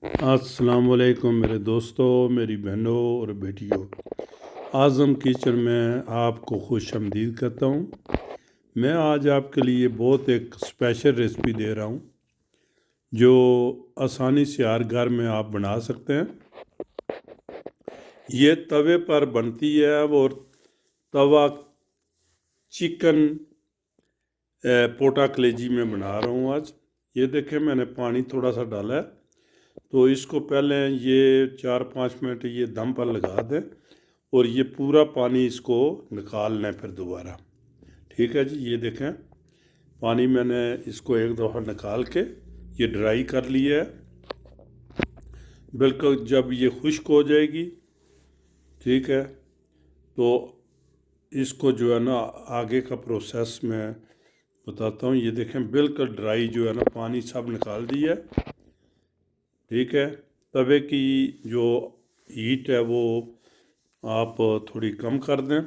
अस्सलाम वालेकुम मेरे दोस्तों, मेरी बहनों और बेटियों। आज़म किचन में आपको खुश आमदीद कहता हूँ। मैं आज आपके लिए बहुत एक स्पेशल रेसिपी दे रहा हूँ जो आसानी से हर घर में आप बना सकते हैं। ये तवे पर बनती है और तवा चिकन पोटा कलेजी में बना रहा हूँ आज। ये देखें, मैंने पानी थोड़ा सा डाला है, तो इसको पहले ये 4-5 मिनट ये दम पर लगा दें और ये पूरा पानी इसको निकाल लें फिर दोबारा। ठीक है जी, ये देखें पानी मैंने इसको एक दफ़ा निकाल के ये ड्राई कर लिया है बिल्कुल। जब ये खुश्क हो जाएगी, ठीक है, तो इसको जो है ना आगे का प्रोसेस मैं बताता हूँ। ये देखें बिल्कुल ड्राई जो है ना, पानी सब निकाल दिया है। ठीक है, तवे की जो हीट है वो आप थोड़ी कम कर दें।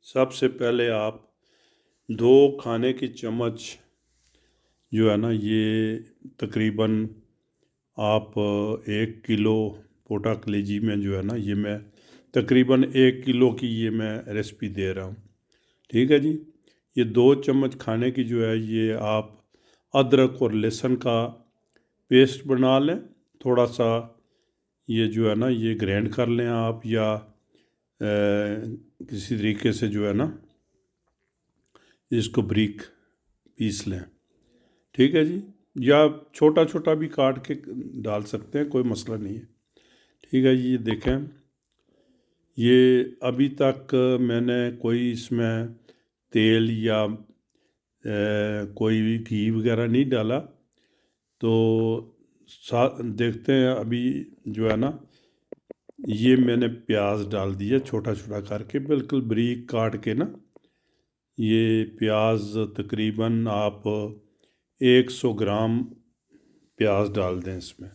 सबसे पहले आप 2 खाने की चम्मच जो है ना, ये तकरीबन आप 1 किलो पोटा कलेजी में जो है ना, ये मैं तकरीबन 1 किलो की ये मैं रेसिपी दे रहा हूँ। ठीक है जी, ये 2 चम्मच खाने की जो है ये आप अदरक और लहसुन का पेस्ट बना लें। थोड़ा सा ये जो है ना ये ग्राइंड कर लें आप, या किसी तरीके से जो है ना इसको बारीक पीस लें। ठीक है जी, या छोटा छोटा भी काट के डाल सकते हैं, कोई मसला नहीं है। ठीक है जी, ये देखें, ये अभी तक मैंने कोई इसमें तेल या कोई भी घी वगैरह नहीं डाला। तो देखते हैं अभी जो है ना, ये मैंने प्याज डाल दिया छोटा छोटा करके, बिल्कुल बारीक काट के ना। ये प्याज तकरीबन आप 100 ग्राम प्याज डाल दें इसमें,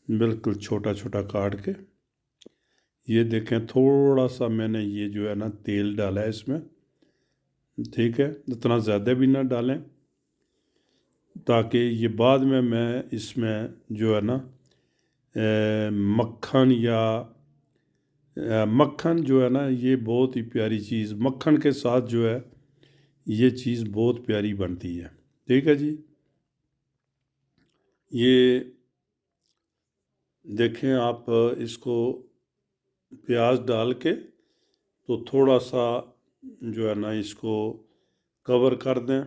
बिल्कुल छोटा छोटा काट के। ये देखें थोड़ा सा मैंने ये जो है ना तेल डाला है इसमें। ठीक है, इतना ज़्यादा भी ना डालें, ताकि ये बाद में मैं इसमें जो है ना मक्खन या मक्खन जो है ना, ये बहुत ही प्यारी चीज़, मक्खन के साथ जो है ये चीज़ बहुत प्यारी बनती है। ठीक है जी, ये देखें आप इसको प्याज डाल के तो थोड़ा सा जो है ना इसको कवर कर दें,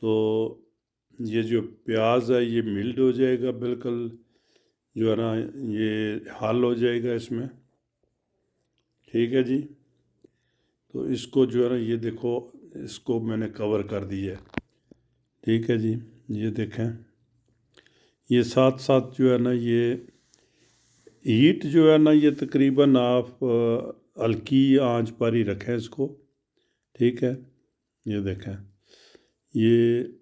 तो ये जो प्याज है ये मिल्ड हो जाएगा बिल्कुल, जो है ना ये हल हो जाएगा इसमें। ठीक है जी, तो इसको जो है ना ये देखो, इसको मैंने कवर कर दिया है। ठीक है जी, ये देखें, ये साथ साथ जो है ना ये हीट जो है ना ये तकरीबन आप हल्की आंच पर ही रखें इसको। ठीक है, ये देखें, ये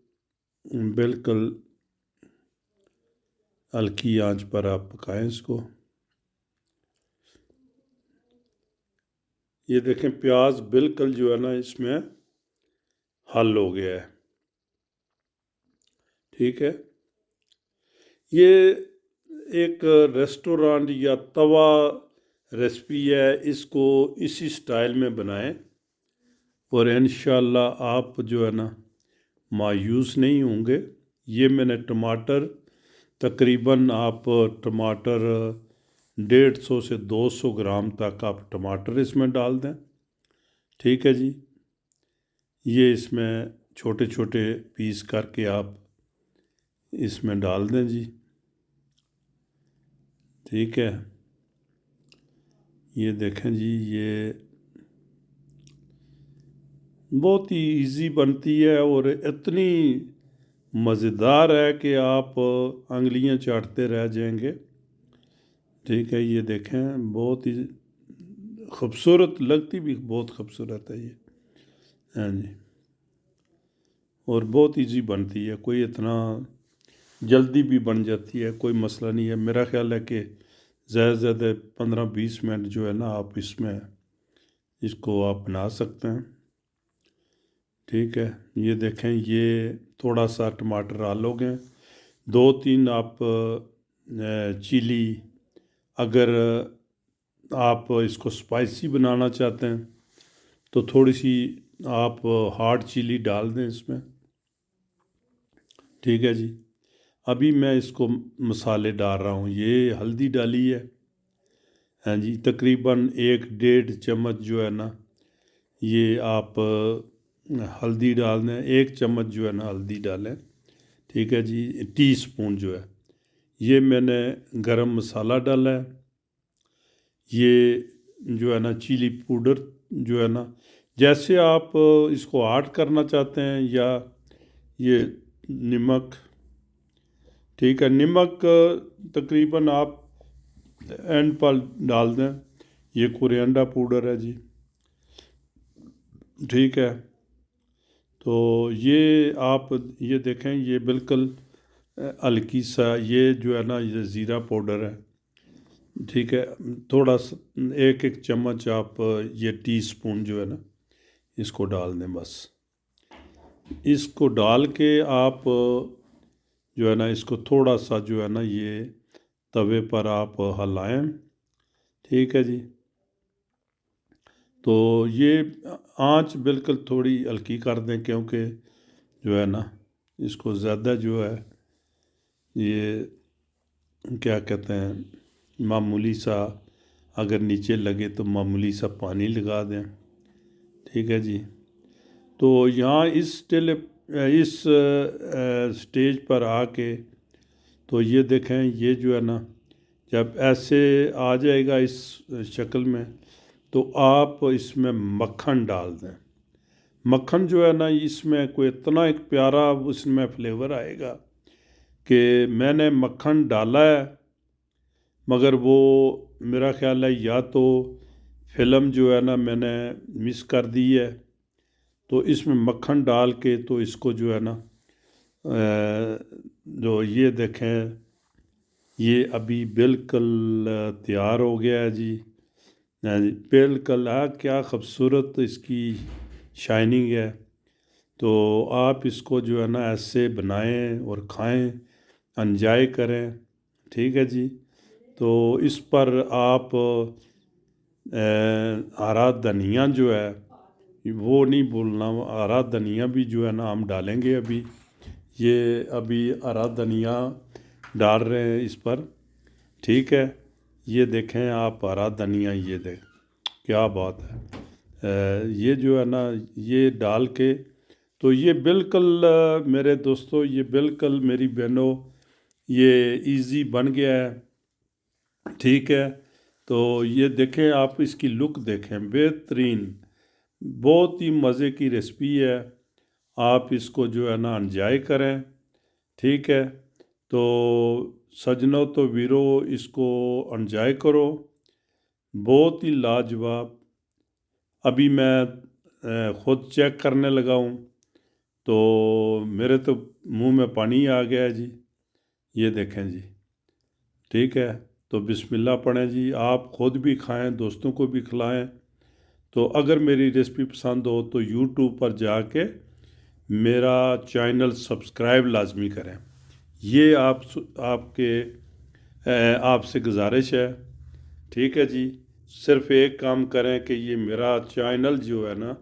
बिल्कुल हल्की आंच पर आप पकाएं इसको। ये देखें प्याज बिल्कुल जो है ना इसमें हल हो गया है। ठीक है, ये एक रेस्टोरेंट या तवा रेसिपी है, इसको इसी स्टाइल में बनाएं और इंशाल्लाह आप जो है ना मायूस नहीं होंगे। ये मैंने टमाटर तकरीबन आप टमाटर 150 से 200 ग्राम तक आप टमाटर इसमें डाल दें। ठीक है जी, ये इसमें छोटे छोटे पीस करके आप इसमें डाल दें जी। ठीक है, ये देखें जी, ये बहुत ही इजी बनती है और इतनी मज़ेदार है कि आप उंगलियां चाटते रह जाएंगे। ठीक है, ये देखें बहुत ही खूबसूरत लगती, भी बहुत खूबसूरत है ये। हाँ जी, और बहुत इजी बनती है, कोई इतना जल्दी भी बन जाती है, कोई मसला नहीं है। मेरा ख्याल है कि ज़्यादा से ज़्यादा 15-20 मिनट जो है ना आप इसमें इसको आप बना सकते हैं। ठीक है, ये देखें, ये थोड़ा सा टमाटर डालोगे, 2-3 आप चिली, अगर आप इसको स्पाइसी बनाना चाहते हैं तो थोड़ी सी आप हार्ड चिली डाल दें इसमें। ठीक है जी। अभी मैं इसको मसाले डाल रहा हूँ। ये हल्दी डाली है, हाँ जी, तकरीबन 1-1.5 चम्मच जो है ना, ये आप हल्दी डाल दें। 1 चम्मच जो है ना हल्दी डालें। ठीक है जी। टीस्पून जो है, ये मैंने गरम मसाला डाला है। ये जो है ना चिली पाउडर जो है ना, जैसे आप इसको ऐड करना चाहते हैं, या ये नमक। ठीक है, नमक तकरीबन आप एंड पर डाल दें। ये कोरिएंडर पाउडर है जी। ठीक है, तो ये आप ये देखें, ये बिल्कुल हल्की सा, ये जो है ना ये ज़ीरा पाउडर है। ठीक है, थोड़ा सा 1-1 चम्मच आप ये टीस्पून जो है ना इसको डाल दें बस। इसको डाल के आप जो है ना इसको थोड़ा सा जो है ना ये तवे पर आप हलाएं। ठीक है जी। तो ये आंच बिल्कुल थोड़ी हल्की कर दें, क्योंकि जो है ना इसको ज़्यादा जो है ये क्या कहते हैं, मामूली सा अगर नीचे लगे तो मामूली सा पानी लगा दें। ठीक है जी। तो यहाँ इस स्टेज पर आके तो ये देखें, ये जो है ना जब ऐसे आ जाएगा इस शक्ल में, तो आप इसमें मक्खन डाल दें। मक्खन जो है ना इसमें कोई इतना एक प्यारा उसमें फ्लेवर आएगा कि मैंने मक्खन डाला है, मगर वो मेरा ख्याल है या तो फिल्म जो है ना मैंने मिस कर दी है। तो इसमें मक्खन डाल के तो इसको जो है ना जो ये देखें, ये अभी बिल्कुल तैयार हो गया है जी। हाँ जी, बिल्कुल। क्या खूबसूरत इसकी शाइनिंग है। तो आप इसको जो है ना ऐसे बनाएं और खाएं, एंजॉय करें। ठीक है जी। तो इस पर आप हरा धनिया जो है वो नहीं भूलना। हरा धनिया भी जो है ना हम डालेंगे अभी। ये अभी हरा धनिया डाल रहे हैं इस पर। ठीक है, ये देखें आप हरा धनिया, ये देख क्या बात है। ये जो है ना ये डाल के तो ये बिल्कुल मेरे दोस्तों, ये बिल्कुल मेरी बहनों, ये इजी बन गया है। ठीक है, तो ये देखें आप, इसकी लुक देखें, बेहतरीन, बहुत ही मज़े की रेसिपी है। आप इसको जो है ना एंजॉय करें। ठीक है, तो सजनों तो वीरो इसको एंजॉय करो, बहुत ही लाजवाब। अभी मैं ख़ुद चेक करने लगा हूँ, तो मेरे तो मुंह में पानी आ गया है जी। ये देखें जी। ठीक है, तो बिस्मिल्लाह पढ़ें जी। आप ख़ुद भी खाएं, दोस्तों को भी खिलाएं। तो अगर मेरी रेसिपी पसंद हो तो यूट्यूब पर जाके मेरा चैनल सब्सक्राइब लाजमी करें। ये आपसे गुजारिश है। ठीक है जी। सिर्फ़ एक काम करें कि ये मेरा चैनल जो है ना,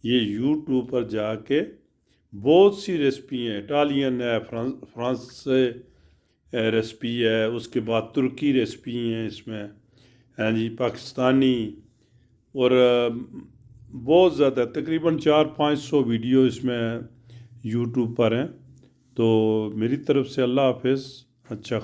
ये यूट्यूब पर जाके बहुत सी रेसिपी हैं, इटालियन है, फ्रांस से रेसिपी है, उसके बाद तुर्की रेसिपी हैं इसमें, हैं जी, पाकिस्तानी, और बहुत ज़्यादा, तकरीबन 400-500 वीडियो इसमें यूट्यूब पर हैं। तो मेरी तरफ से अल्लाह हाफिज़। अच्छा।